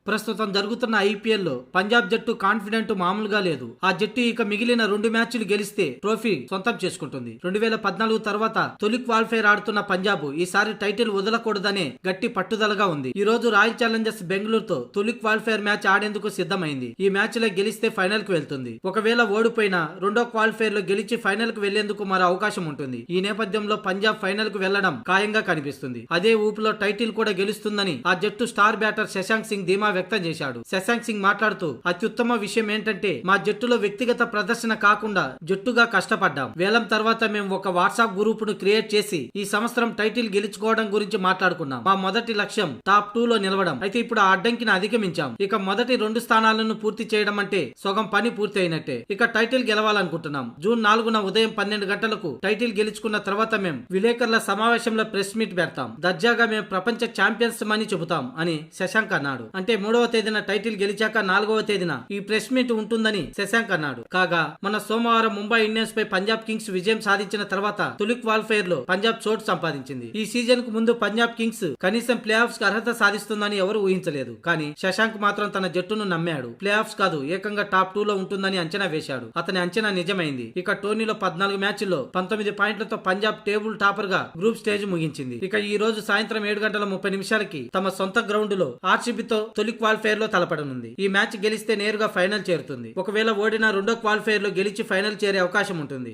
ప్రస్తుతం జరుగుతున్న ఐపీఎల్ లో పంజాబ్ జట్టు కాన్ఫిడెంట్ మామూలుగా లేదు. ఆ జట్టు ఇక మిగిలిన 2 మ్యాచ్లు గెలిస్తే ట్రోఫీ సొంతం చేసుకుంటుంది. 2014 తర్వాత తొలి క్వాలిఫైర్ ఆడుతున్న పంజాబ్ ఈసారి టైటిల్ వదలకూడదనే గట్టి పట్టుదలగా ఉంది. ఈ రోజు రాయల్ ఛాలెంజర్స్ బెంగళూరుతో తొలి క్వాలిఫైర్ మ్యాచ్ ఆడేందుకు సిద్ధమైంది. ఈ మ్యాచ్ లో గెలిస్తే ఫైనల్ కు వెళ్తుంది. ఒకవేళ ఓడిపోయినా రెండో క్వాలిఫైర్ లో గెలిచి ఫైనల్ కు వెళ్లేందుకు మరో అవకాశం ఉంటుంది. ఈ నేపథ్యంలో పంజాబ్ ఫైనల్ కు వెళ్లడం ఖాయంగా కనిపిస్తుంది. అదే ఊపులో టైటిల్ కూడా గెలుస్తుందని ఆ జట్టు స్టార్ బ్యాటర్ శశాంక్ సింగ్ ధీమా వ్యక్తం చేశాడు. శశాంక్ సింగ్ మాట్లాడుతూ అత్యుత్తమ విషయం ఏంటంటే మా జట్టులో వ్యక్తిగత ప్రదర్శన కాకుండా జట్టుగా కష్టపడ్డాం. వేలం తర్వాత మేము ఒక వాట్సాప్ గ్రూప్ ను క్రియేట్ చేసి ఈ సంవత్సరం టైటిల్ గెలుచుకోవడం గురించి మాట్లాడుకున్నాం. మా మొదటి లక్ష్యం టాప్ 2 లో నిలవడం. అయితే ఇప్పుడు ఆ అడ్డంకిని అధిగమించాం. ఇక మొదటి 2 స్థానాలను పూర్తి చేయడం అంటే సగం పని పూర్తి అయినట్టే. ఇక టైటిల్ గెలవాలనుకుంటున్నాం. జూన్ 4న ఉదయం 12 గంటలకు టైటిల్ గెలుచుకున్న తర్వాత మేము విలేకరుల సమావేశంలో ప్రెస్ మీట్ పెడతాం. దర్జాగా మేము ప్రపంచ ఛాంపియన్స్ అని చెబుతాం అని శశాంక్ అన్నాడు. అంటే 3వ తేదీన టైటిల్ గెలిచాక 4వ తేదీన ఈ ప్రెస్ మీట్ ఉంటుందని శశాంక్ అన్నాడు. కాగా మన సోమవారం ముంబై ఇండియన్స్ పై పంజాబ్ కింగ్స్ విజయం సాధించిన తర్వాత తొలి క్వాలిఫైర్ లో పంజాబ్ చోటు సంపాదించింది. ఈ సీజన్ కు ముందు పంజాబ్ కింగ్స్ కనీసం ప్లే ఆఫ్స్ కు అర్హత సాధిస్తుందని ఎవరు ఊహించలేదు. కానీ శశాంక్ మాత్రం తన జట్టును నమ్మాడు. ప్లే ఆఫ్స్ కాదు ఏకంగా టాప్ 2 లో ఉంటుందని అంచనా వేశాడు. అతని అంచనా నిజమైంది. ఇక టోర్నీలో 14 మ్యాచ్ల్లో 19 పాయింట్లతో పంజాబ్ టేబుల్ టాపర్ గా గ్రూప్ స్టేజ్ ముగించింది. ఇక ఈ రోజు సాయంత్రం 7:30 తమ సొంత గ్రౌండ్ లో ఆర్సీబీతో తొలి క్వాలిఫైర్ లో తలపడనుంది. ఈ మ్యాచ్ గెలిస్తే నేరుగా ఫైనల్ చేరుతుంది. ఒకవేళ ఓడినా రెండో క్వాలిఫైర్ లో గెలిచి ఫైనల్ చేరే అవకాశం ఉంటుంది.